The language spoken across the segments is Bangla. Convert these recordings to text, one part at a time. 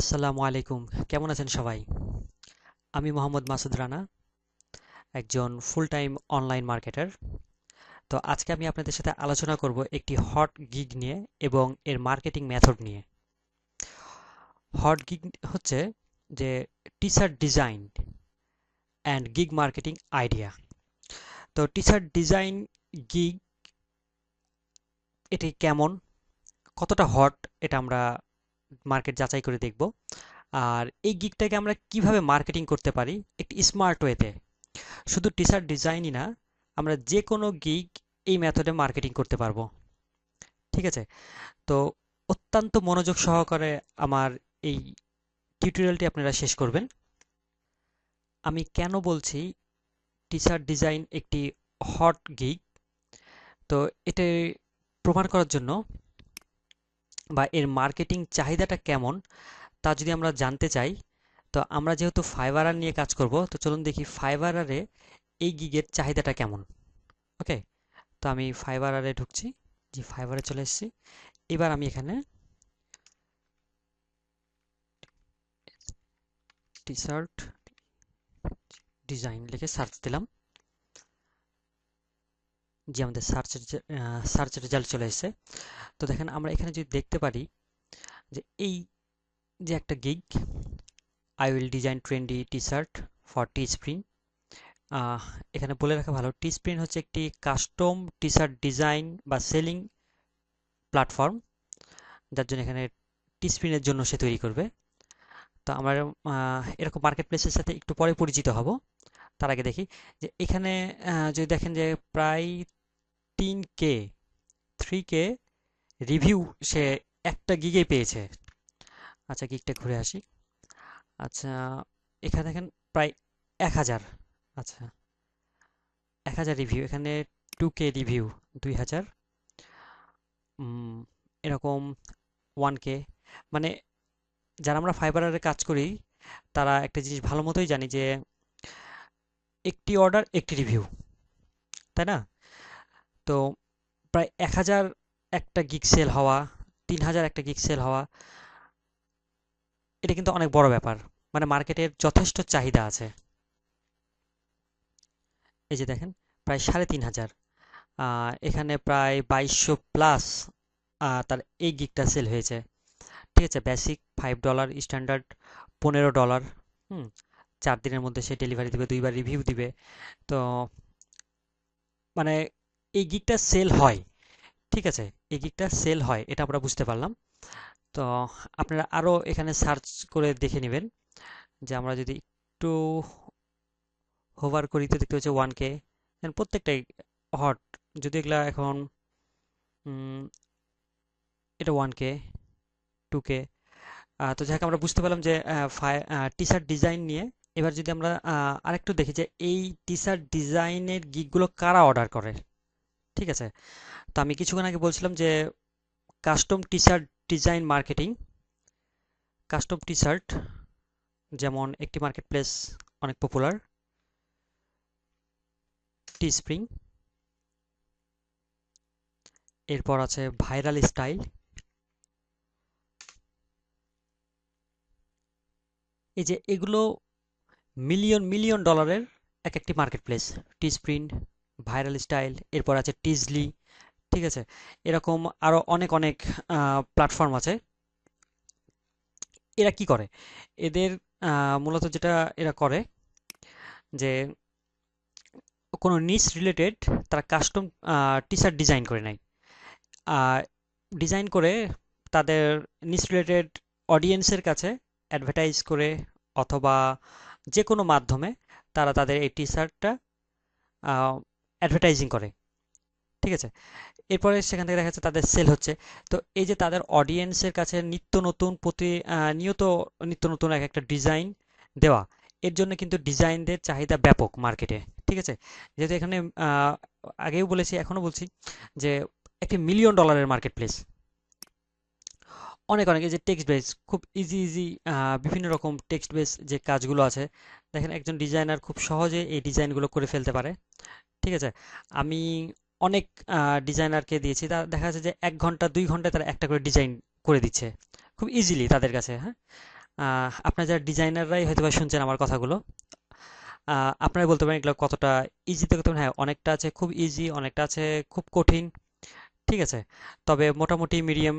আসসালামু আলাইকুম। কেমন আছেন সবাই? আমি মোহাম্মদ মাসুদ রানা, একজন ফুল টাইম অনলাইন মার্কেটার। তো আজকে আমি আপনাদের সাথে আলোচনা করব একটি হট গিগ নিয়ে এবং এর মার্কেটিং মেথড নিয়ে। হট গিগ হচ্ছে যে T shirt design and gig marketing idea. তো টি শার্ট ডিজাইন গিগ এটি কেমন, কতটা হট, এটা আমরা মার্কেট যাচাই করে দেখব। আর এই গিগটাকে আমরা কিভাবে মার্কেটিং করতে পারি একটি স্মার্ট ওয়েতে। শুধু টি শার্ট ডিজাইনই না, আমরা যে কোনো গিগ এই মেথডে মার্কেটিং করতে পারবো। ঠিক আছে? তো অত্যন্ত মনোযোগ সহকারে আমার এই টিউটোরিয়ালটি আপনারা শেষ করবেন। আমি কেন বলছি টি শার্ট ডিজাইন একটি হট গিগ, তো এটা প্রমাণ করার জন্য বা এর মার্কেটিং চাহিদাটা কেমন তা যদি আমরা জানতে চাই, তো আমরা যেহেতু ফাইবারার নিয়ে কাজ করব, তো চলুন দেখি ফাইবারারে এই গিগের চাহিদাটা কেমন। ওকে, তো আমি ফাইবারে ঢুকছি। জি, ফাইবারে চলে এসেছি। এবার আমি এখানে টি শার্ট ডিজাইন লিখে সার্চ দিলাম। জি, আমাদের সার্চ রেজাল্ট চলে এসেছে। তো দেখেন, আমরা এখানে যদি দেখতে পারি যে এই যে একটা gig, I will design trendy T shirt for T spring. এখানে বলে রাখা ভালো, টি স্প্রিং হচ্ছে একটি কাস্টম টি শার্ট ডিজাইন বা সেলিং প্ল্যাটফর্ম, যার জন্য এখানে টি স্প্রিংয়ের জন্য সে তৈরি করবে। তো আমরা এরকম মার্কেট প্লেসের সাথে একটু পরে পরিচিত হব। তার আগে দেখি যে এখানে যদি দেখেন যে প্রায় 3K 3K রিভিউ সে একটা গিগে পেয়েছে। আচ্ছা, গিগটা ঘুরে আসি। আচ্ছা, এখানে দেখেন প্রায় 1000। আচ্ছা, 1000 রিভিউ, এখানে 2K রিভিউ 2000, এরকম 1K। মানে যারা আমরা ফাইবারে কাজ করি তারা একটা জিনিস ভালো মতোই জানি যে একটি অর্ডার একটি রিভিউ, তাই না? তো প্রায় 1000 একটা গিগ সেল হওয়া, 3000 একটা গিগ সেল হওয়া, এটা কিন্তু অনেক বড় ব্যাপার। মানে মার্কেটের যথেষ্ট চাহিদা আছে। এই যে দেখেন, প্রায় 3500, এখানে প্রায় 2200 প্লাস তার এই গিগটা সেল হয়েছে। ঠিক আছে, বেসিক $5, স্ট্যান্ডার্ড $15। হুম 4 দিনের মধ্যে সে ডেলিভারি দিবে, 2বার রিভিউ দিবে। তো মানে এই গিগটা সেল হয়। ঠিক আছে, এই গিগটা সেল হয়, এটা আমরা বুঝতে পারলাম। তো আপনারা আরো এখানে সার্চ করে দেখে নেবেন যে আমরা যদি একটু হোভার করি তো দেখতে হচ্ছে 1K, প্রত্যেকটাই হট। যদি এগুলা এখন উম, এটা 1K 2K। তো যাই হোক, আমরা বুঝতে পারলাম যে টি শার্ট ডিজাইন নিয়ে। এবার যদি আমরা আরেকটু দেখি যে এই টি শার্ট ডিজাইনের গিগগুলো কারা অর্ডার করে। ঠিক আছে, তো আমি কিছুক্ষণ আগে বলছিলাম যে custom T shirt design marketing, custom T shirt যেমন একটি মার্কেট প্লেস অনেক পপুলার, টি স্প্রিং। এরপর আছে ভাইরাল স্টাইল। এই যে এগুলো মিলিয়ন মিলিয়ন ডলারের এক একটি মার্কেট প্লেস। টি স্প্রিং, ভাইরাল স্টাইল, এরপর আছে টিজলি। ঠিক আছে, এরকম আরো অনেক অনেক প্ল্যাটফর্ম আছে। এরা কি করে? এদের মূলত যেটা এরা করে যে কোনো নিশ রিলেটেড তারা কাস্টম টি শার্ট ডিজাইন করে নেয়। ডিজাইন করে তাদের নিশ রিলেটেড অডিয়েন্সের কাছে অ্যাডভার্টাইজ করে, অথবা যে কোনো মাধ্যমে তারা তাদের এই টি শার্টটা অ্যাডভার্টাইজিং করে। ঠিক আছে, এরপরে সেখান থেকে দেখা যাচ্ছে তাদের সেল হচ্ছে। তো এই যে তাদের অডিয়েন্সের কাছে নিত্য নতুন নিয়ত নিত্য নতুন এক একটা ডিজাইন দেওয়া, এর জন্য কিন্তু ডিজাইনদের চাহিদা ব্যাপক মার্কেটে। ঠিক আছে, যেহেতু এখানে আগেও বলেছি এখনো বলছি যে একটি মিলিয়ন ডলারের মার্কেট প্লেস। অনেক অনেক এই যে টেক্সট বেস, খুব ইজি ইজি বিভিন্ন রকম টেক্সট বেস যে কাজগুলো আছে, দেখেন একজন ডিজাইনার খুব সহজে এই ডিজাইনগুলো করে ফেলতে পারে। ঠিক আছে, আমি অনেক ডিজাইনারকে দিয়েছি, তা দেখা যাচ্ছে যে 1 ঘন্টা 2 ঘন্টায় তারা একটা করে ডিজাইন করে দিচ্ছে খুব ইজিলি তাদের কাছে। হ্যাঁ, আপনারা যারা ডিজাইনাররাই হয়তো বা শুনছেন আমার কথাগুলো, আপনারা বলতে পারেন এগুলো কতটা ইজিতে করতে পারেন। হ্যাঁ, অনেকটা আছে খুব ইজি, অনেকটা আছে খুব কঠিন। ঠিক আছে, তবে মোটামুটি মিডিয়াম।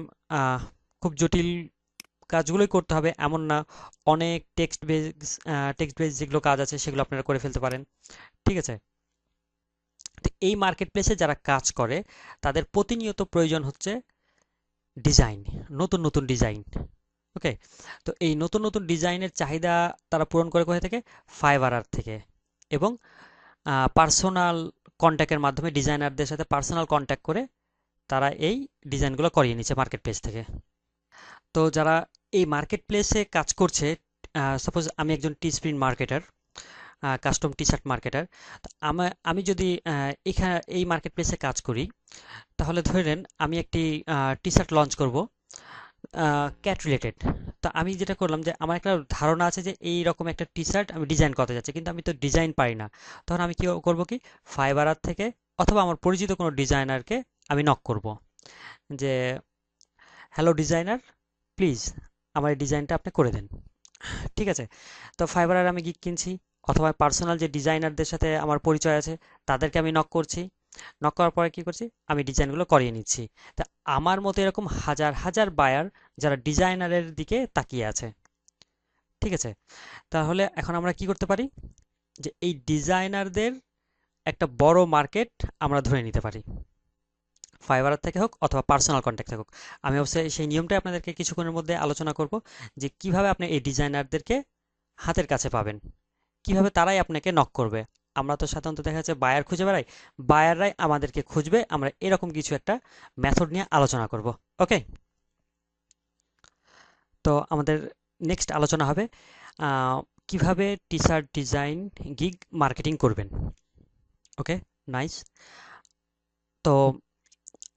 খুব জটিল কাজগুলোই করতে হবে এমন না। অনেক টেক্সট বেস যেগুলো কাজ আছে সেগুলো আপনারা করে ফেলতে পারেন। ঠিক আছে, তো এই মার্কেট প্লেসে যারা কাজ করে তাদের প্রতিনিয়ত প্রয়োজন হচ্ছে ডিজাইন, নতুন নতুন ডিজাইন। ওকে, তো এই নতুন নতুন ডিজাইনের চাহিদা তারা পূরণ করে কোথা থেকে? ফাইবার থেকে। এবং পার্সোনাল কন্ট্যাক্টের মাধ্যমে ডিজাইনারদের সাথে পার্সোনাল কন্ট্যাক্ট করে তারা এই ডিজাইনগুলো করিয়ে নিচ্ছে মার্কেট প্লেস থেকে। তো যারা এই মার্কেট প্লেসে কাজ করছে, সাপোজ আমি একজন T sprint marketer, custom T shirt marketer. তো আমি যদি এই মার্কেট প্লেসে কাজ করি, তাহলে ধরে নেন আমি একটি টি শার্ট লঞ্চ করব ক্যাট রিলেটেড। তো আমি যেটা করলাম যে আমার একটা ধারণা আছে যে এই রকম একটা টি শার্ট আমি ডিজাইন করতে যাচ্ছি, কিন্তু আমি তো ডিজাইন পারি না। তখন আমি কি করব, কি ফাইবার থেকে অথবা আমার পরিচিত কোনো ডিজাইনারকে আমি নক করব যে, হ্যালো ডিজাইনার, প্লিজ আমার এই ডিজাইনটা আপনি করে দেন। ঠিক আছে, তো ফাইবারের আমি গিগ কিনছি, অথবা পার্সোনাল যে ডিজাইনারদের সাথে আমার পরিচয় আছে তাদেরকে আমি নক করছি। নক করার পরে কি করছি, আমি ডিজাইনগুলো করিয়ে নিচ্ছি। তা আমার মতো এরকম হাজার হাজার বায়ার যারা ডিজাইনারের দিকে তাকিয়ে আছে। ঠিক আছে, তাহলে এখন আমরা কি করতে পারি, যে এই ডিজাইনারদের একটা বড় মার্কেট আমরা ধরে নিতে পারি, ফাইবার থেকে হোক অথবা পার্সোনাল কন্ট্যাক্ট থেকে হোক। আমি অবশ্যই সেই নিয়মটাই আপনাদেরকে কিছুক্ষণের মধ্যে আলোচনা করব, যে কিভাবে আপনি এই ডিজাইনারদেরকে হাতের কাছে পাবেন, কিভাবে তারাই আপনাকে নক করবে। আমরা তো সাধারণত দেখা যাচ্ছে বায়ার খুঁজে বেড়াই, বায়াররাই আমাদেরকে খুঁজবে। আমরা এরকম কিছু একটা মেথড নিয়ে আলোচনা করব। ওকে, তো আমাদের নেক্সট আলোচনা হবে আহ, কিভাবে T shirt design gig marketing করবেন। ওকে, নাইস। তো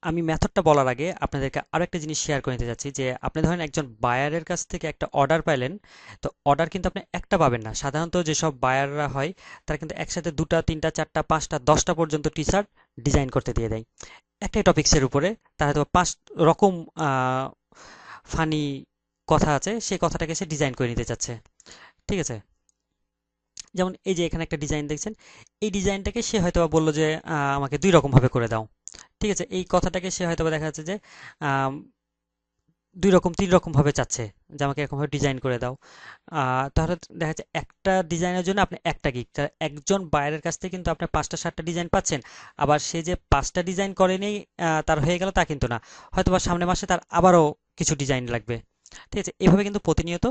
আমি মেথডটা বলার আগে আপনাদেরকে আরো একটা জিনিস শেয়ার করে নিতে যাচ্ছি, যে আপনি ধরেন একজন বায়ারের কাছ থেকে একটা অর্ডার পাইলেন। তো অর্ডার কিন্তু আপনি একটা পাবেন না, সাধারণত যেসব বায়াররা হয় তারা কিন্তু একসাথে 2টা 3টা 4টা 5টা 10টা পর্যন্ত টি শার্ট ডিজাইন করতে দিয়ে দেয় একটাই টপিক্সের উপরে। তার হয়তো 5 রকম ফানি কথা আছে, সেই কথাটাকে সে ডিজাইন করে নিতে চাচ্ছে। ঠিক আছে, যেমন এই যে এখানে একটা ডিজাইন দেখছেন, এই ডিজাইনটাকে সে হয়তো বললো যে আমাকে 2 রকম ভাবে করে দাও। ঠিক আছে, এই কথাটাকে সে হয়তো দেখা যাচ্ছে যে আম, 2 রকম 3 রকম ভাবে চাচ্ছে যে আমাকে এরকম ভাবে ডিজাইন করে দাও। তাহলে দেখা যাচ্ছে একটা ডিজাইনের জন্য আপনি একটা গিগ, একজন বাইরের কাছ থেকে কিন্তু আপনি 5টা 7টা ডিজাইন পাচ্ছেন। আবার সে যে 5টা ডিজাইন করেনি তার হয়ে গেল তা কিন্তু না, হয়তো বা সামনের মাসে তার আবারও কিছু ডিজাইন লাগবে। ঠিক আছে, এভাবে কিন্তু প্রতিনিয়ত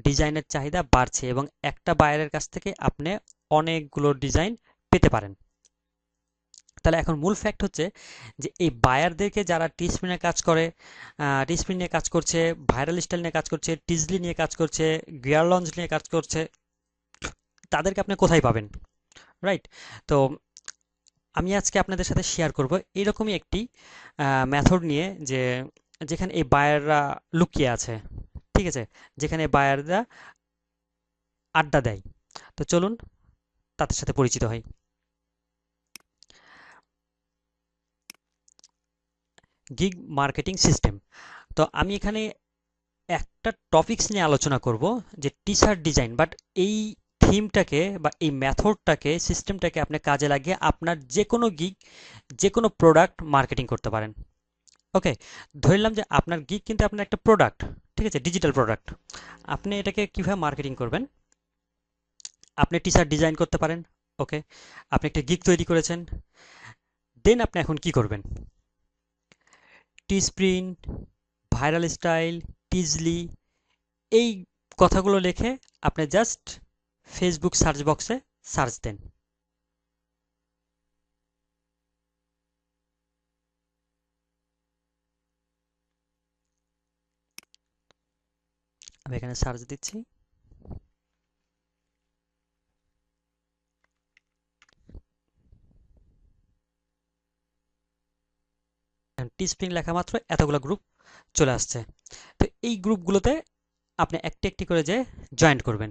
ডিজাইনের চাহিদা বাড়ছে, এবং একটা বাইরের কাছ থেকে আপনি অনেকগুলো ডিজাইন পেতে পারেন। তাহলে এখন মূল ফ্যাক্ট হচ্ছে যে এই বায়ারদেরকে যারা টিস্প্রি নিয়ে কাজ করে, টিস্প্রি নিয়ে কাজ করছে, ভাইরাল স্টাইল নিয়ে কাজ করছে, টিজলি নিয়ে কাজ করছে, গিয়ার লঞ্চ নিয়ে কাজ করছে, তাদেরকে আপনি কোথায় পাবেন? রাইট। তো আমি আজকে আপনাদের সাথে শেয়ার করব এরকমই একটি মেথড নিয়ে, যে যেখানে এই বায়াররা লুকিয়ে আছে। ঠিক আছে, যেখানে বায়াররা আড্ডা দেয়। তো চলুন তাদের সাথে পরিচিত হই। Gig marketing system. তো আমি এখানে একটা টপিকস নিয়ে আলোচনা করব, যে টি শার্ট ডিজাইন, বাট এই থিমটাকে বা এই মেথডটাকে সিস্টেমটাকে আপনি কাজে লাগিয়ে আপনার যে কোনো গিগ, যে কোনো প্রোডাক্ট মার্কেটিং করতে পারেন। ওকে, ধরলাম যে আপনার গিগ কিন্তু আপনার একটা প্রোডাক্ট, ঠিক আছে, ডিজিটাল প্রোডাক্ট। আপনি এটাকে কিভাবে মার্কেটিং করবেন? আপনি টি শার্ট ডিজাইন করতে পারেন। ওকে, আপনি একটা গিগ তৈরি করেছেন, দেন আপনি এখন কি করবেন? টি স্প্রিন্ট, ভাইরাল স্টাইল, টিজলি, এই কথাগুলো লিখে আপনি জাস্ট ফেসবুক সার্চ বক্সে সার্চ দেন। আমি এখানে সার্চ দিচ্ছি। টি স্প্রিং লেখা মাত্র এতগুলো গ্রুপ চলে আসছে। তো এই গ্রুপগুলোতে আপনি একটি একটি করে যে জয়েন করবেন,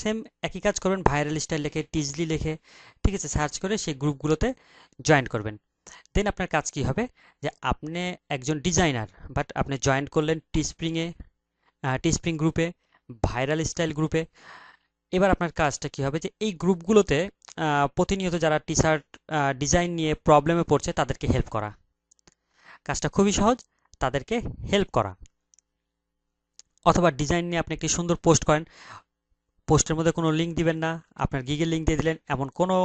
সেম একই কাজ করবেন, ভাইরাল স্টাইল লিখে, টিজলি লিখে, ঠিক আছে, সার্চ করে সেই গ্রুপগুলোতে জয়েন করবেন। দেন আপনার কাজ কি হবে, যে আপনি একজন ডিজাইনার, বাট আপনি জয়েন করলেন টি স্প্রিংয়ে, টিস্প্রিং গ্রুপে, ভাইরাল স্টাইল গ্রুপে। এবার আপনার কাজটা কি হবে যে এই গ্রুপগুলোতে প্রতিনিয়ত যারা টি শার্ট ডিজাইন নিয়ে প্রবলেমে পড়ছে তাদেরকে হেল্প করা। কাজটা খুবই সহজ, তাদেরকে হেল্প করা। অথবা ডিজাইন নিয়ে আপনি একটি সুন্দর পোস্ট করেন, পোস্টের মধ্যে কোনো লিঙ্ক দিবেন না, আপনার গিগের লিঙ্ক দিয়ে দিলেন, এমন কোনো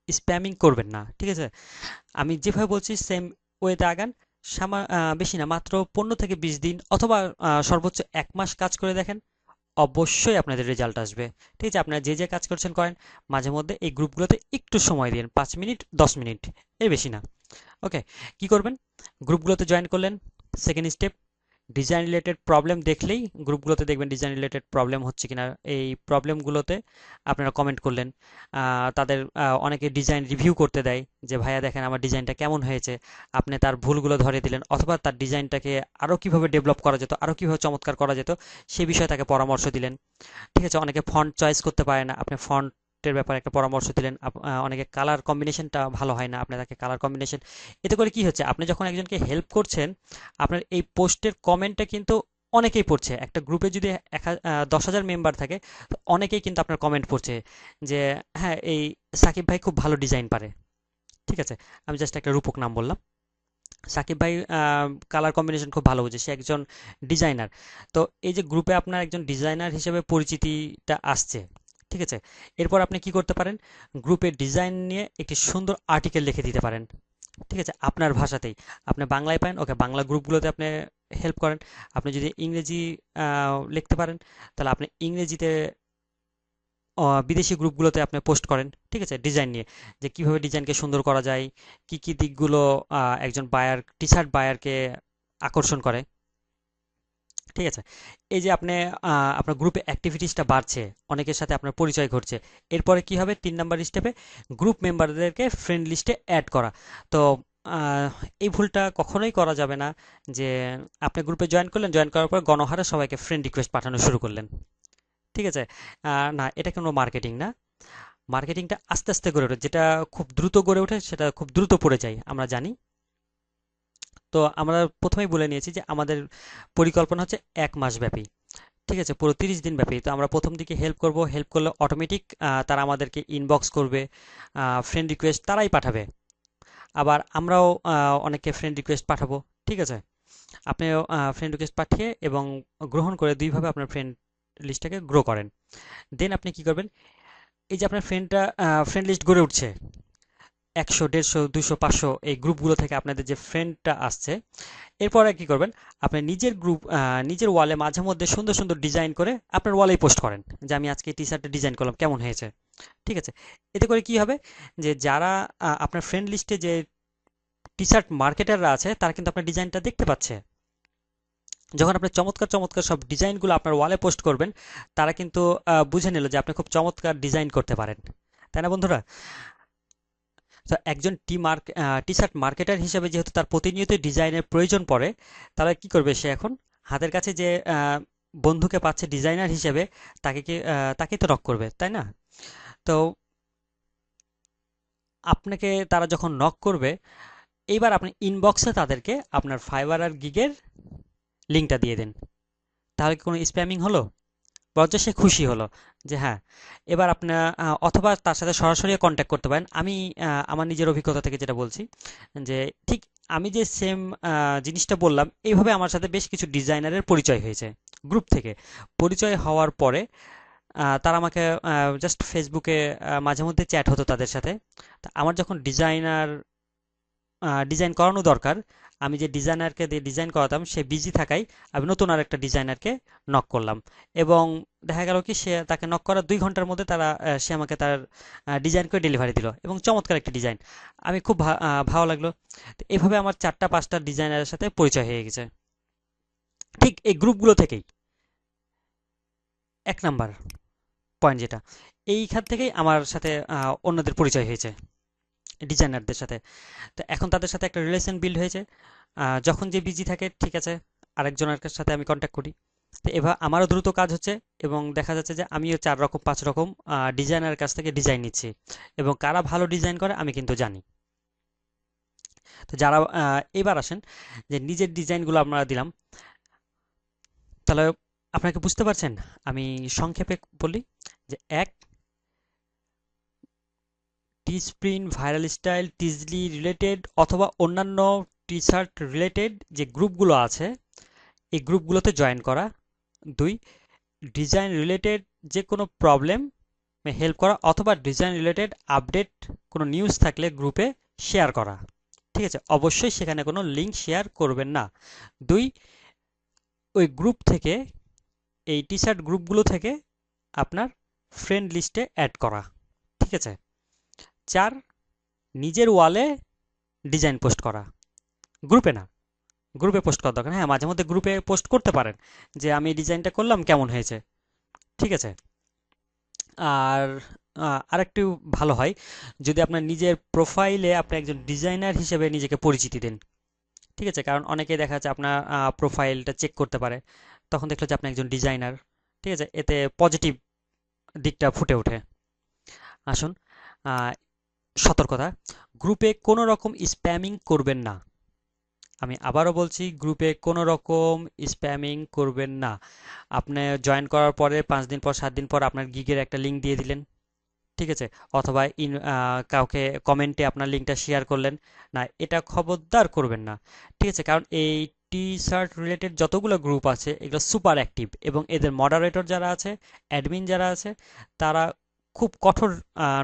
স্প্যামিং করবেন না, ঠিক আছে? আমি যেভাবে বলছি সেম ওয়েতে আগান। বেশি না, মাত্র 15 থেকে 20 দিন অথবা সর্বোচ্চ 1 মাস কাজ করে দেখেন, অবশ্যই আপনাদের রেজাল্ট আসবে। ঠিক আছে, আপনারা যে যে কাজ করছেন করেন, মাঝে মধ্যে এই গ্রুপগুলোতে একটু সময় দিন, 5 মিনিট 10 মিনিট, এর বেশি না। ওকে, কি করবেন? গ্রুপগুলোতে জয়েন করলেন। Second step, design related problem দেখলেই গ্রুপগুলোতে দেখবেন ডিজাইন রিলেটেড প্রবলেম হচ্ছে কিনা। এই প্রবলেমগুলোতে আপনারা কমেন্ট করলেন। তাদের অনেকে ডিজাইন রিভিউ করতে দেয় যে ভাইয়া দেখেন আমার ডিজাইনটা কেমন হয়েছে। আপনি তার ভুলগুলো ধরে দিলেন, অথবা তার ডিজাইনটাকে আরও কিভাবে ডেভেলপ করা যেত, আরও কিভাবে চমৎকার করা যেত সে বিষয়ে তাকে পরামর্শ দিলেন। ঠিক আছে, অনেকে ফন্ট চয়েস করতে পারে না, আপনি ফন্টের ব্যাপারে একটা পরামর্শ দিলেন। অনেকে কালার কম্বিনেশনটা ভালো হয় না, আপনি তাকে কালার কম্বিনেশন। এতে করে কি হচ্ছে, আপনি যখন একজনকে হেল্প করছেন, আপনার এই পোস্টের কমেন্টটা কিন্তু অনেকেই পড়ছে। একটা গ্রুপে যদি 10,000 মেম্বার থাকে, তো অনেকেই কিন্তু আপনার কমেন্ট পড়ছে যে হ্যাঁ, এই সাকিব ভাই খুব ভালো ডিজাইন পারে। ঠিক আছে, আমি জাস্ট একটা রূপক নাম বললাম। সাকিব ভাই কালার কম্বিনেশন খুব ভালো বুঝে, সে একজন ডিজাইনার। তো এই যে গ্রুপে আপনার একজন ডিজাইনার হিসেবে পরিচিতিটা আসছে, ঠিক আছে? এরপর আপনি কি করতে পারেন, গ্রুপের ডিজাইন নিয়ে একটি সুন্দর আর্টিকেল লিখে দিতে পারেন। ঠিক আছে, আপনার ভাষাতেই। আপনি বাংলায় পারেন, ওকে, বাংলা গ্রুপগুলোতে আপনি হেল্প করেন। আপনি যদি ইংরেজি লিখতে পারেন, তাহলে আপনি ইংরেজিতে বিদেশি গ্রুপগুলোতে আপনি পোস্ট করেন। ঠিক আছে, ডিজাইন নিয়ে, যে কিভাবে ডিজাইনকে সুন্দর করা যায়, কি কি দিকগুলো একজন বায়ার, টি শার্ট বায়ারকে আকর্ষণ করে। ঠিক আছে, এই যে আপনি আপনার গ্রুপে অ্যাক্টিভিটিসটা বাড়ছে, অনেকের সাথে আপনার পরিচয় ঘটছে। এরপরে কি হবে, 3 নাম্বার স্টেপে গ্রুপ মেম্বারদেরকে ফ্রেন্ড লিস্টে অ্যাড করা। তো আহ, এই ভুলটা কখনোই করা যাবে না যে আপনি গ্রুপে জয়েন করলেন, জয়েন করার পর গণহারে সবাইকে ফ্রেন্ড রিকোয়েস্ট পাঠানো শুরু করলেন। ঠিক আছে, না, এটা কোনো মার্কেটিং না। মার্কেটিংটা আস্তে আস্তে গড়ে ওঠে, যেটা খুব দ্রুত গড়ে ওঠে সেটা খুব দ্রুত পড়ে যায়, আমরা জানি। তো আমরা প্রথমেই বলে নিয়েছি যে আমাদের পরিকল্পনা হচ্ছে 1 মাস ব্যাপী। ঠিক আছে, পুরো 30 দিন ব্যাপী। তো আমরা প্রথম দিকে হেল্প করব, হেল্প করলে অটোমেটিক তারা আমাদেরকে ইনবক্স করবে, ফ্রেন্ড রিকোয়েস্ট তারাই পাঠাবে। আবার আমরাও অনেককে ফ্রেন্ড রিকোয়েস্ট পাঠাবো। ঠিক আছে, আপনিও ফ্রেন্ড রিকোয়েস্ট পাঠিয়ে এবং গ্রহণ করে দুইভাবে আপনার ফ্রেন্ড লিস্টটাকে গ্রো করেন। দেন আপনি কি করবেন, এই যে আপনার ফ্রেন্ড লিস্ট গড়ে উঠছে, 100 150 200 500 এই গ্রুপগুলো থেকে আপনাদের যে ফ্রেন্ডটা আসছে, এরপরে কি করবেন, আপনি নিজের গ্রুপ, নিজের ওয়ালে মাঝে মধ্যে সুন্দর সুন্দর ডিজাইন করে আপনার ওয়ালেই পোস্ট করেন যে আমি আজকে টি শার্টটা ডিজাইন করলাম, কেমন হয়েছে। ঠিক আছে, এতে করে কি হবে, যে যারা আপনার ফ্রেন্ড লিস্টে যে টি শার্ট মার্কেটাররা আছে, তারা কিন্তু আপনার ডিজাইনটা দেখতে পাচ্ছে। যখন আপনি চমৎকার চমৎকার সব ডিজাইনগুলো আপনার ওয়ালে পোস্ট করবেন, তারা কিন্তু বুঝে নিল যে আপনি খুব চমৎকার ডিজাইন করতে পারেন। তাই না বন্ধুরা? তো একজন টি শার্ট মার্কেটার হিসেবে যেহেতু তার প্রতিনিয়ত ডিজাইনের প্রয়োজন পড়ে, তাহলে কি করবে সে এখন, হাতের কাছে যে বন্ধুকে পাচ্ছে ডিজাইনার হিসেবে, তাকে তো নক করবে, তাই না? তো আপনাকে তারা যখন নক করবে, এইবার আপনি ইনবক্সে তাদেরকে আপনার ফাইবার আর গিগের লিঙ্কটা দিয়ে দেন। তাহলে কি কোনো স্প্যামিং হলো? বরঞ্চ সে খুশি হলো যে হ্যাঁ, এবার আপনার অথবা তার সাথে সরাসরি কন্ট্যাক্ট করতে পারেন। আমি আমার নিজের অভিজ্ঞতা থেকে যেটা বলছি, যে ঠিক আমি যে সেম জিনিসটা বললাম, এইভাবে আমার সাথে বেশ কিছু ডিজাইনারের পরিচয় হয়েছে গ্রুপ থেকে। পরিচয় হওয়ার পরে তারা আমাকে জাস্ট ফেসবুকে মাঝে মধ্যে চ্যাট হতো তাদের সাথে। তা আমার যখন ডিজাইন করানো দরকার, আমি যে ডিজাইনারকে দিয়ে ডিজাইন করাতাম সে বিজি থাকায় আমি নতুন আরেকটা ডিজাইনারকে নক করলাম, এবং দেখা গেল কি সে, তাকে নক করার 2 ঘন্টার মধ্যে সে আমাকে তার ডিজাইন করে ডেলিভারি দিল, এবং চমৎকার একটি ডিজাইন। আমি খুব ভালো লাগলো। তো এইভাবে আমার 4টা 5টা ডিজাইনারের সাথে পরিচয় হয়ে গেছে, ঠিক এই গ্রুপগুলো থেকেই। 1 নাম্বার পয়েন্ট যেটা, এইখান থেকেই আমার সাথে অন্যদের পরিচয় হয়েছে, ডিজাইনারদের সাথে। তো এখন তাদের সাথে একটা রিলেশন বিল্ড হয়েছে। যখন যে বিজি থাকে, ঠিক আছে, আরেকজনের সাথে আমি কন্ট্যাক্ট করি। তো এবার আমারও দ্রুত কাজ হচ্ছে, এবং দেখা যাচ্ছে যে আমিও 4 রকম 5 রকম ডিজাইনারের কাছ থেকে ডিজাইন নিচ্ছি, এবং কারা ভালো ডিজাইন করে আমি কিন্তু জানি। তো যারা এবার আসেন, যে নিজের ডিজাইনগুলো আমরা দিলাম, তাহলে আপনাকে বুঝতে পারছেন? আমি সংক্ষেপে বলি যে এক, টিস্প্রিন্ট, ভাইরাল স্টাইল, টিজলি রিলেটেড অথবা অন্যান্য টি শার্ট রিলেটেড যে গ্রুপগুলো আছে এই গ্রুপগুলোতে জয়েন করা। দুই, ডিজাইন রিলেটেড যে কোনো প্রবলেম হেল্প করা অথবা ডিজাইন রিলেটেড আপডেট কোনো নিউজ থাকলে গ্রুপে শেয়ার করা। ঠিক আছে, অবশ্যই সেখানে কোনো লিঙ্ক শেয়ার করবেন না। দুই, ওই গ্রুপ থেকে, এই টি শার্ট গ্রুপগুলো থেকে আপনার ফ্রেন্ড লিস্টে অ্যাড করা। ঠিক আছে। চার, নিজের ওয়ালে ডিজাইন পোস্ট করা, গ্রুপে না। গ্রুপে পোস্ট করা দরকার, হ্যাঁ মাঝে মধ্যে গ্রুপে পোস্ট করতে পারেন যে আমি ডিজাইনটা করলাম কেমন হয়েছে। ঠিক আছে। আর আরেকটু ভালো হয় যদি আপনার নিজের প্রোফাইলে আপনি একজন ডিজাইনার হিসেবে নিজেকে পরিচিতি দেন। ঠিক আছে, কারণ অনেকেই দেখা যাচ্ছে আপনার প্রোফাইলটা চেক করতে পারে, তখন দেখলো যে আপনি একজন ডিজাইনার। ঠিক আছে, এতে পজিটিভ দিকটা ফুটে ওঠে। আসুন, আহ, সতর্কতা, গ্রুপে কোনো রকম স্প্যামিং করবেন না। আমি আবারও বলছি, গ্রুপে কোনো রকম স্প্যামিং করবেন না। আপনি জয়েন করার পরে 5 দিন পর 7 দিন পর আপনার গিগের একটা লিঙ্ক দিয়ে দিলেন। ঠিক আছে, অথবা কাউকে কমেন্টে আপনার লিঙ্কটা শেয়ার করলেন না, এটা খবরদার করবেন না। ঠিক আছে, কারণ এই টি শার্ট রিলেটেড যতগুলো গ্রুপ আছে এগুলো সুপার অ্যাক্টিভ এবং এদের মডারেটর যারা আছে, অ্যাডমিন যারা আছে, তারা খুব কঠোর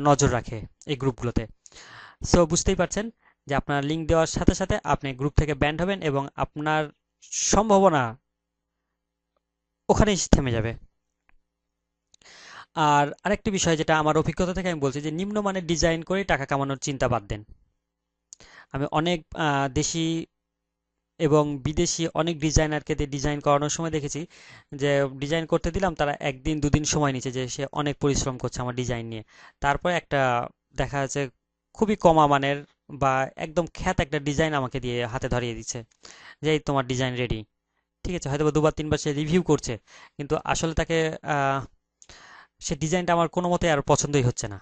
নজর রাখে এই গ্রুপগুলোতে। সো বুঝতেই পারছেন যে আপনার লিঙ্ক দেওয়ার সাথে সাথে আপনি গ্রুপ থেকে ব্যান্ড হবেন এবং আপনার সম্ভাবনা ওখানেই থেমে যাবে। আর আরেকটি বিষয় যেটা আমার অভিজ্ঞতা থেকে আমি বলছি যে নিম্নমানের ডিজাইন করে টাকা কামানোর চিন্তা বাদ দেন। আমি অনেক দেশি এবং বিদেশি অনেক ডিজাইনারকে দিয়ে ডিজাইন করানোর সময় দেখেছি যে ডিজাইন করতে দিলাম, তারা 1 দিন 2 দিন সময় নিচ্ছে, যে সে অনেক পরিশ্রম করছে আমার ডিজাইন নিয়ে। তারপর একটা দেখা যাচ্ছে খুবই কমা মানের বা একদম খ্যাত একটা ডিজাইন আমাকে দিয়ে হাতে ধরিয়ে দিচ্ছে যে এই তোমার ডিজাইন রেডি। ঠিক আছে, হয়তো 2 বার 3 বার সে রিভিউ করছে, কিন্তু আসলে তাকে সে ডিজাইনটা আমার কোনো মতে আর পছন্দই হচ্ছে না।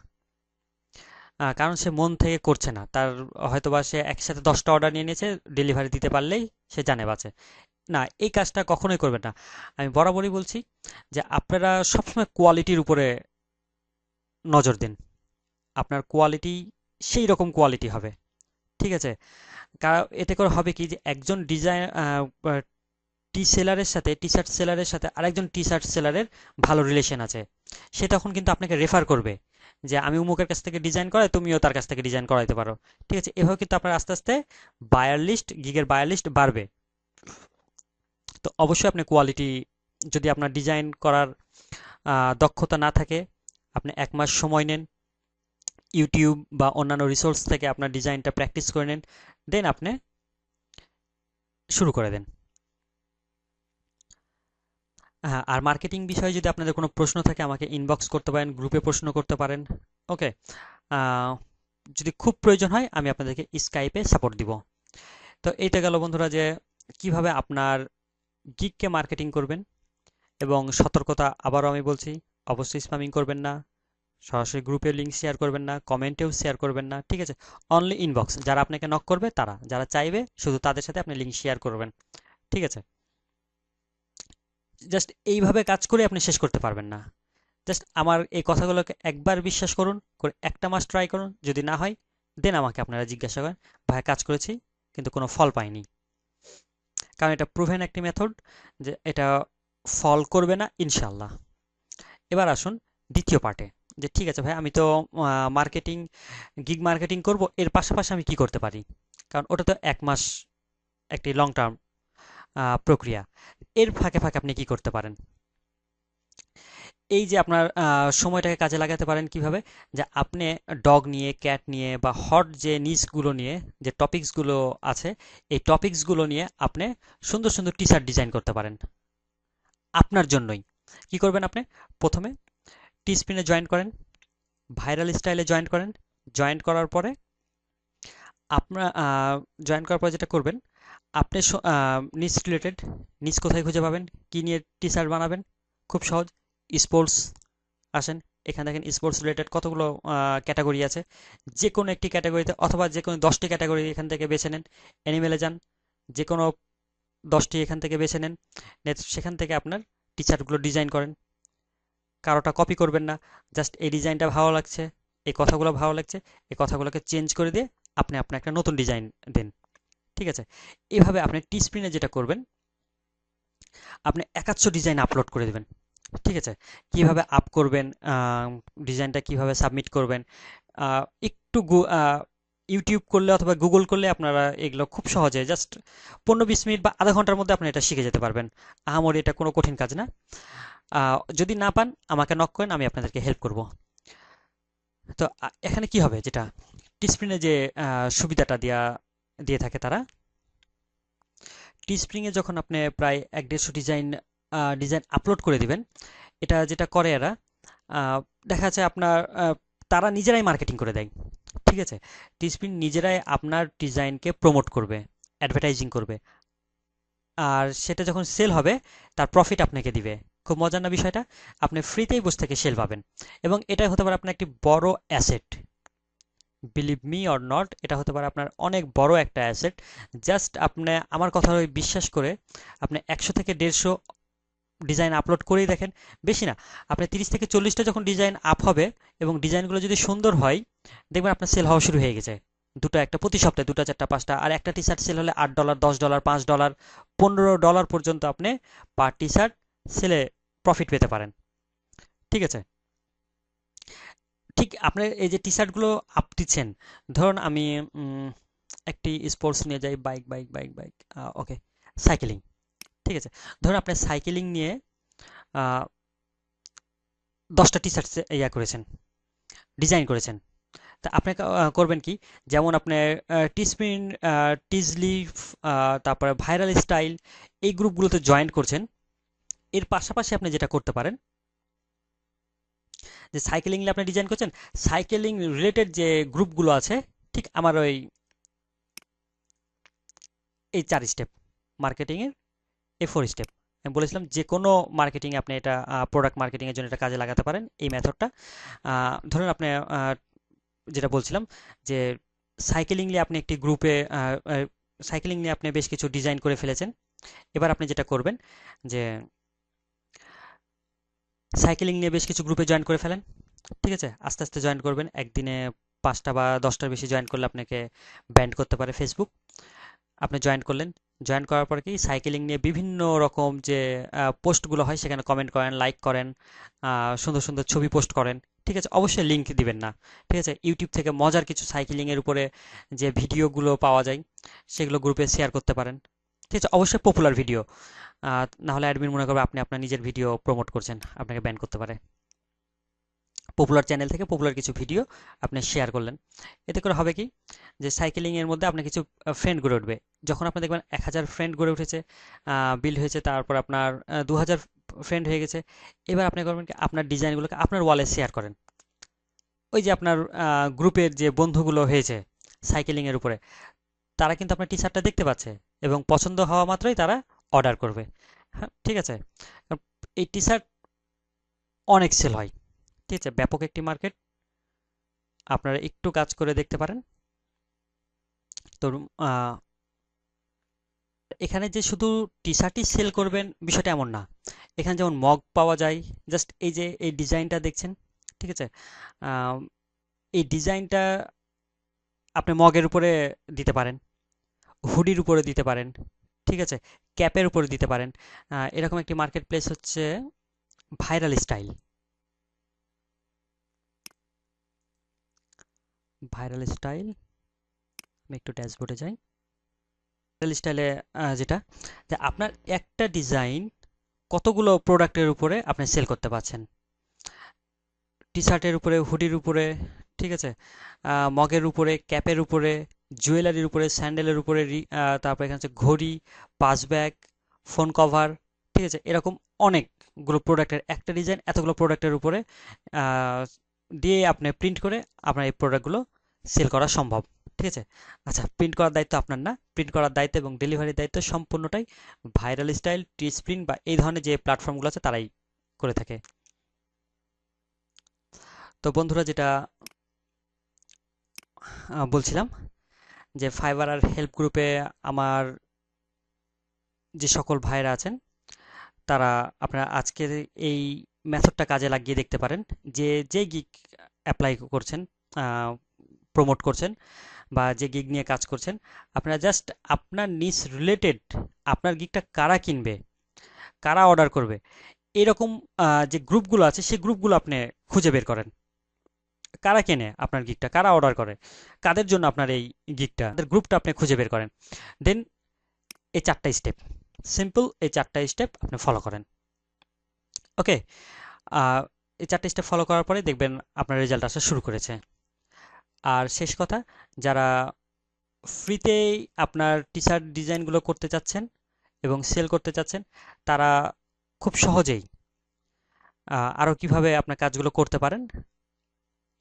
কারণ সে মন থেকে করছে না, তার হয়তোবা সে একসাথে 10টা অর্ডার নিয়ে নিয়েছে, ডেলিভারি দিতে পারলেই সে জানে বাঁচে। না, এই কাজটা কখনোই করবেন না। আমি বরাবরই বলছি যে আপনারা সবসময় কোয়ালিটির উপরে নজর দিন। আপনার কোয়ালিটি সেই রকম কোয়ালিটি হবে। ঠিক আছে, কারণ এতে করে হবে কি যে একজন ডিজাইন টি সেলারের সাথে, টি শার্ট সেলারের সাথে আরেকজন টি শার্ট সেলারের ভালো রিলেশন আছে, সে তখন কিন্তু আপনাকে রেফার করবে যে আমি উমুকের কাছ থেকে ডিজাইন করাই, তুমিও তার কাছ থেকে ডিজাইন করাইতে পারো। ঠিক আছে, এভাবে কিন্তু আপনার আস্তে আস্তে বায়ার লিস্ট, গিগের বায়ার লিস্ট বাড়বে। তো অবশ্যই আপনি কোয়ালিটি, যদি আপনার ডিজাইন করার দক্ষতা না থাকে, আপনি 1 মাস সময় নেন, ইউটিউব বা অন্যান্য রিসোর্স থেকে আপনার ডিজাইনটা প্র্যাকটিস করে নেন, দেন আপনি শুরু করে দেন। হ্যাঁ, আর মার্কেটিং বিষয়ে যদি আপনাদের কোনো প্রশ্ন থাকে আমাকে ইনবক্স করতে পারেন, গ্রুপে প্রশ্ন করতে পারেন। ওকে, যদি খুব প্রয়োজন হয় আমি আপনাদেরকে স্কাইপে সাপোর্ট দিব। তো এইটা গেল বন্ধুরা যে কিভাবে আপনার গিগকে মার্কেটিং করবেন। এবং সতর্কতা আবারও আমি বলছি, অবশ্যই স্প্যামিং করবেন না, সরাসরি গ্রুপে লিঙ্ক শেয়ার করবেন না, কমেন্টেও শেয়ার করবেন না। ঠিক আছে, অনলি ইনবক্স, যারা আপনাকে নক করবে তারা, যারা চাইবে শুধু তাদের সাথে আপনি লিঙ্ক শেয়ার করবেন। ঠিক আছে, জাস্ট এইভাবে কাজ করে আপনি শেষ করতে পারবেন না। জাস্ট আমার এই কথাগুলোকে একবার বিশ্বাস করুন, করে 1টা মাস ট্রাই করুন, যদি না হয় দেন আমাকে আপনারা জিজ্ঞাসা করেন, ভাই কাজ করেছি কিন্তু কোনো ফল পাইনি। কারণ এটা প্রুভেন একটি মেথড যে এটা ফল করবে না ইনশাল্লাহ। এবার আসুন দ্বিতীয় পার্টে, যে ঠিক আছে ভাই আমি তো মার্কেটিং, গিগ মার্কেটিং করব, এর পাশাপাশি আমি কি করতে পারি, কারণ ওটা তো 1 মাস একটি লং টার্ম প্রক্রিয়া। এর ফাঁকে ফাঁকে আপনি কি করতে পারেন? এই যে আপনার সময়টাকে কাজে লাগাতে পারেন কিভাবে, যে আপনি ডগ নিয়ে, ক্যাট নিয়ে বা হট যে নিচগুলো নিয়ে, যে টপিকসগুলো আছে, এই টপিকসগুলো নিয়ে আপনি সুন্দর সুন্দর টি শার্ট ডিজাইন করতে পারেন আপনার জন্যই। কি করবেন আপনি? প্রথমে টি স্পিনে জয়েন করেন, ভাইরাল স্টাইলে জয়েন করেন। জয়েন করার পরে আপনার জয়েন করার পরে যেটা করবেন, আপনি নিচ রিলেটেড, নিচ কোথায় খুঁজে পাবেন, কি নিয়ে টি শার্ট বানাবেন? খুব সহজ, স্পোর্টস। আসেন, এখানে দেখেন স্পোর্টস রিলেটেড কতগুলো ক্যাটাগরি আছে, যে কোনো একটি ক্যাটাগরিতে অথবা যে কোনো 10টি ক্যাটাগরি এখান থেকে বেছে নেন। অ্যানিমেলে যান, যে কোনো 10টি এখান থেকে বেছে নেন, সেখান থেকে আপনার টি শার্টগুলো ডিজাইন করেন। কারোটা কপি করবেন না, জাস্ট এই ডিজাইনটা ভালো লাগছে, এই কথাগুলো ভালো লাগছে, এই কথাগুলোকে চেঞ্জ করে দিয়ে আপনি আপনার একটা নতুন ডিজাইন দেন। ঠিক আছে, এভাবে আপনি টি স্প্রিনে যেটা করবেন, আপনি একাচ্ছ ডিজাইন আপলোড করে দেবেন। ঠিক আছে, কিভাবে আপ করবেন, ডিজাইনটা কিভাবে সাবমিট করবেন, একটু ইউটিউব করলে অথবা গুগল করলে আপনারা এগুলো খুব সহজে জাস্ট 15-20 মিনিট বা আধা ঘন্টার মধ্যে আপনি এটা শিখে যেতে পারবেন। আহামরি এটা কোনো কঠিন কাজ না। যদি না পান আমাকে নক করেন, আমি আপনাদেরকে হেল্প করব। তো এখানে কি হবে, যেটা টিস্প্রিনে যে সুবিধাটা দিয়ে থাকে তারা, টিস্প্রিংয়ে যখন আপনি প্রায় 1-150 ডিজাইন আপলোড করে দিবেন, এটা যেটা করে এরা, দেখা যাচ্ছে আপনার তারা নিজেরাই মার্কেটিং করে দেয়। ঠিক আছে, টিস্প্রিং নিজেরাই আপনার ডিজাইনকে প্রমোট করবে, অ্যাডভার্টাইজিং করবে, আর সেটা যখন সেল হবে তার প্রফিট আপনাকে দিবে। খুব মজার না বিষয়টা, আপনি ফ্রিতেই বসে থেকে সেল পাবেন, এবং এটাই হতে পারে আপনার একটি বড় asset. Believe me or not, এটা হতে পারে আপনার অনেক বড় একটা অ্যাসেট। জাস্ট আপনি আমার কথা বিশ্বাস করে আপনি 100 থেকে 150 ডিজাইন আপলোড করেই দেখেন, বেশি না, আপনি 30 থেকে 40টা যখন ডিজাইন আপ হবে এবং ডিজাইনগুলো যদি সুন্দর হয়, দেখবেন আপনার সেল হওয়া শুরু হয়ে গেছে। দুটো একটা প্রতি সপ্তাহে 2টা 4টা 5টা, আর একটা টি শার্ট সেল হলে $8, $10, $5, $15 পর্যন্ত আপনি পার টি শার্ট সেলে প্রফিট পেতে পারেন। ঠিক আছে, ঠিক আপনার এই যে টি শার্টগুলো আপ দিচ্ছেন, ধরুন আমি একটি স্পোর্টস নিয়ে যাই, bike bike bike bike okay, cycling. ঠিক আছে, ধরুন আপনি সাইকেলিং নিয়ে 10টা টি শার্ট করেছেন, ডিজাইন করেছেন। তা আপনি করবেন কি, যেমন আপনার টিস্পিন, টিজলিফ, তারপরে ভাইরাল স্টাইল, এই গ্রুপগুলোতে জয়েন করছেন। এর পাশাপাশি আপনি যেটা করতে পারেন, যে সাইকেলিং নিয়ে আপনি ডিজাইন করছেন, সাইকেলিং রিলেটেড যে গ্রুপগুলো আছে, ঠিক আমার এই 4 স্টেপ মার্কেটিংয়ের, এই 4 স্টেপ আমি বলেছিলাম, যে কোনো মার্কেটিংয়ে আপনি এটা প্রোডাক্ট মার্কেটিংয়ের জন্য এটা কাজে লাগাতে পারেন এই মেথডটা। ধরুন আপনি যেটা বলছিলাম, যে সাইকেলিং নিয়ে আপনি একটি গ্রুপে, সাইকেলিং নিয়ে আপনি বেশ কিছু ডিজাইন করে ফেলেছেন। এবার আপনি যেটা করবেন, যে সাইকেলিং নিয়ে বেশ কিছু গ্রুপে জয়েন করে ফেলেন। ঠিক আছে, আস্তে আস্তে জয়েন করবেন, একদিনে 5টা বা 10টার বেশি জয়েন করলে আপনাকে ব্যান্ড করতে পারে ফেসবুক। আপনি জয়েন করলেন, জয়েন করার পর কি সাইকেলিং নিয়ে বিভিন্ন রকম যে পোস্টগুলো হয় সেখানে কমেন্ট করেন, লাইক করেন, সুন্দর সুন্দর ছবি পোস্ট করেন। ঠিক আছে, অবশ্যই লিংক দিবেন না। ঠিক আছে, ইউটিউব থেকে মজার কিছু সাইকেলিংয়ের উপরে যে ভিডিওগুলো পাওয়া যায় সেগুলো গ্রুপে শেয়ার করতে পারেন। ঠিক আছে, অবশ্যই পপুলার ভিডিও, না হলে অ্যাডমিন মনে করবে আপনি আপনার নিজের ভিডিও প্রমোট করছেন, আপনাকে ব্যান করতে পারে। পপুলার চ্যানেল থেকে পপুলার কিছু ভিডিও আপনি শেয়ার করলেন, এতে করে হবে কি, যে সাইকেলিং এর মধ্যে আপনার কিছু ফ্রেন্ড গড়ে উঠবে। যখন আপনি দেখবেন 1000 ফ্রেন্ড গড়ে উঠেছে, বিল্ড হয়েছে, তারপর আপনার 2000 ফ্রেন্ড হয়ে গেছে, এবার আপনি করবেন কি, আপনার ডিজাইনগুলোকে আপনার ওয়ালে শেয়ার করেন। ওই যে আপনার গ্রুপের যে বন্ধুগুলো হয়েছে সাইকেলিং এর উপরে, তারা কিন্তু আপনার টি শার্টটা দেখতে পাচ্ছে এবং পছন্দ হওয়া মাত্রই তারা অর্ডার করবে। হ্যাঁ, ঠিক আছে, এই টি শার্ট অনেক সেল হয়। ঠিক আছে, ব্যাপক একটি মার্কেট, আপনারা একটু কাজ করে দেখতে পারেন। তো এখানে যে শুধু টি শার্টই সেল করবেন বিষয়টা এমন না, এখানে যেমন মগ পাওয়া যায়, জাস্ট এই যে এই ডিজাইনটা দেখছেন। ঠিক আছে, এই ডিজাইনটা আপনি মগের উপরে দিতে পারেন, হুডির উপরে দিতে পারেন। ঠিক আছে, ক্যাপের উপরে দিতে পারেন। এরকম একটি মার্কেট প্লেস হচ্ছে ভাইরাল স্টাইল। ভাইরাল স্টাইল, আমি একটু ড্যাশবোর্ডে যাই। ভাইরাল স্টাইলে যেটা, যে আপনার একটা ডিজাইন কতগুলো প্রোডাক্টের উপরে আপনি সেল করতে পারছেন, টি শার্টের উপরে, হুডির উপরে, ঠিক আছে, মগের উপরে, ক্যাপের উপরে, জুয়েলারির উপরে, স্যান্ডেলের উপরে, তারপর এখানে হচ্ছে ঘড়ি, পাস ব্যাগ, ফোন কভার। ঠিক আছে, এরকম অনেকগুলো প্রোডাক্টের একটা ডিজাইন এতগুলো প্রোডাক্টের উপরে আহ, দিয়ে আপনি প্রিন্ট করে আপনার এই প্রোডাক্টগুলো সেল করা সম্ভব। ঠিক আছে, আচ্ছা, প্রিন্ট করার দায়িত্ব আপনার না, প্রিন্ট করার দায়িত্ব এবং ডেলিভারির দায়িত্ব সম্পূর্ণটাই ভাইরাল স্টাইল, টি স্প্রিন্ট বা এই ধরনের যে প্ল্যাটফর্মগুলো আছে তারাই করে থাকে। তো বন্ধুরা, যেটা বলছিলাম, যে ফাইবার আর হেল্প গ্রুপে আমার যে সকল ভাইরা আছেন তারা আপনারা আজকের এই মেথডটা কাজে লাগিয়ে দেখতে পারেন। যে যে গিগ অ্যাপ্লাই করছেন, প্রমোট করছেন বা যে গিগ নিয়ে কাজ করছেন, আপনারা জাস্ট আপনার নিজ রিলেটেড আপনার গিগটা কারা কিনবে, কারা অর্ডার করবে, এরকম যে গ্রুপগুলো আছে সেই গ্রুপগুলো আপনি খুঁজে বের করেন। কারা কেনে আপনার গিগটা, কারা অর্ডার করে, কাদের জন্য আপনার এই গিগটা, তাদের গ্রুপটা আপনি খুঁজে বের করেন। দেন এই 4টা স্টেপ, সিম্পল এই 4টা স্টেপ আপনি ফলো করেন। ওকে, এই 4টা স্টেপ ফলো করার পরে দেখবেন আপনার রেজাল্ট আসা শুরু করেছে। আর শেষ কথা, যারা ফ্রিতেই আপনার টি শার্ট ডিজাইনগুলো করতে চাচ্ছেন এবং সেল করতে চাচ্ছেন, তারা খুব সহজেই আরও কিভাবে আপনার কাজগুলো করতে পারেন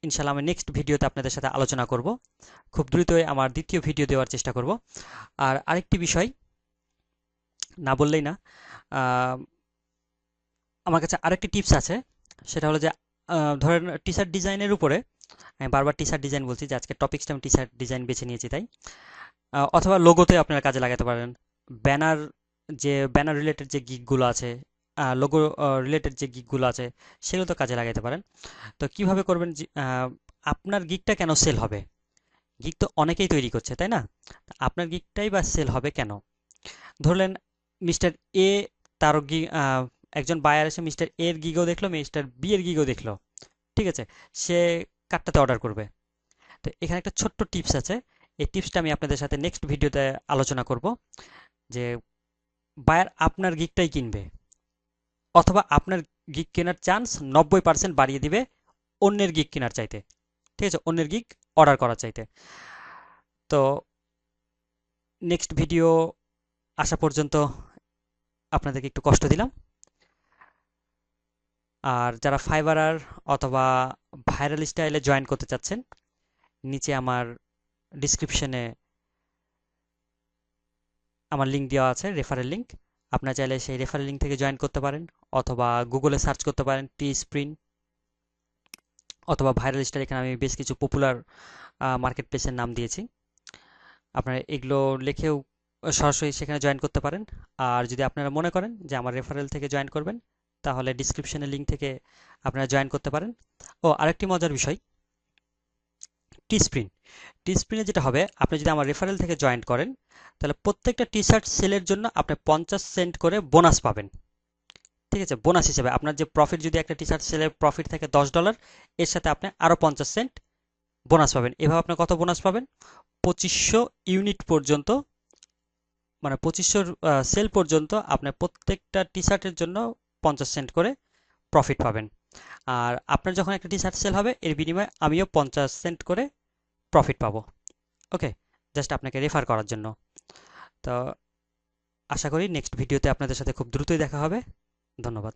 ইনশাল্লাহ আমি নেক্সট ভিডিওতে আপনাদের সাথে আলোচনা করব। খুব দ্রুতই আমার দ্বিতীয় ভিডিও দেওয়ার চেষ্টা করব। আর আরেকটি বিষয় না বললেই না, আহ, আমার কাছে আরেকটি টিপস আছে। সেটা হলো যে ধরেন টি শার্ট ডিজাইনের উপরে, আমি বারবার টি শার্ট ডিজাইন বলছি যে আজকের টপিকসটা আমি টি শার্ট ডিজাইন বেছে নিয়েছি তাই, অথবা লোগোতে আপনারা কাজে লাগাতে পারেন। ব্যানার, যে ব্যানার রিলেটেড যে গিগগুলো আছে, লোগো রিলেটেড যে গিগগুলো আছে, সেগুলো তো কাজে লাগাতে পারেন। তো কিভাবে করবেন, আপনার গিগটা কেন সেল হবে? গিগ তো অনেকেই তৈরি করছে তাই না? আপনার গিগটাই বা সেল হবে কেন? ধরলেন মিস্টার এ, তার একজন বায়ার এসে মিস্টার এর গিগও দেখলো, মিস্টার বি এর গিগও দেখলো, ঠিক আছে, সে কারটাতে অর্ডার করবে। তো এখানে একটা ছোট্ট টিপস আছে, এই টিপসটা আমি আপনাদের সাথে নেক্সট ভিডিওতে আলোচনা করব। যে বায়ার আপনার গিগটাই কিনবে, অথবা আপনার গিগ কেনার চান্স 90% বাড়িয়ে দিবে অন্যের গিগ কেনার চাইতে, ঠিক আছে, অন্যের গিগ অর্ডার করার চাইতে। তো নেক্সট ভিডিও আসা পর্যন্ত আপনাদেরকে একটু কষ্ট দিলাম। আর যারা ফাইবারার অথবা ভাইরাল স্টাইলে জয়েন করতে চাচ্ছেন, নিচে আমার ডিসক্রিপশনে আমার লিঙ্ক দেওয়া আছে, রেফারেল লিঙ্ক। আপনারা চাইলে সেই রেফারেল লিঙ্ক থেকে জয়েন করতে পারেন, অথবা গুগলে সার্চ করতে পারেন টি স্প্রিন অথবা ভাইরাল স্টাইল। এখানে আমি বেশ কিছু পপুলার মার্কেট প্লেসের নাম দিয়েছি, আপনারা এগুলো লিখেও সরাসরি সেখানে জয়েন করতে পারেন। আর যদি আপনারা মনে করেন যে আমার রেফারেল থেকে জয়েন করবেন, তাহলে ডিসক্রিপশনের লিঙ্ক থেকে আপনারা জয়েন করতে পারেন। ও আরেকটি মজার বিষয়, টি স্প্রিন, টি স্প্রিনে যেটা হবে, আপনি যদি আমার রেফারেল থেকে জয়েন করেন, তাহলে প্রত্যেকটা টি শার্ট সেলের জন্য আপনি 50 সেন্ট করে বোনাস পাবেন, ঠিক আছে। বোনাস হিসেবে আপনার যে প্রফিট, যদি একটা টি শার্ট সেলের প্রফিট থাকে $10, এর সাথে আপনি আরও 50 সেন্ট বোনাস পাবেন। এভাবে আপনি কত বোনাস পাবেন? 2500 ইউনিট পর্যন্ত, মানে 2500 সেল পর্যন্ত আপনি প্রত্যেকটা টি শার্টের জন্য 50 সেন্ট করে প্রফিট পাবেন। আর আপনার যখন একটা টি শার্ট সেল হবে, এর বিনিময়ে আমিও 50 সেন্ট করে প্রফিট পাবো। ওকে, জাস্ট আপনাকে রেফার করার জন্য। তো আশা করি নেক্সট ভিডিওতে আপনাদের সাথে খুব দ্রুতই দেখা হবে। ধন্যবাদ।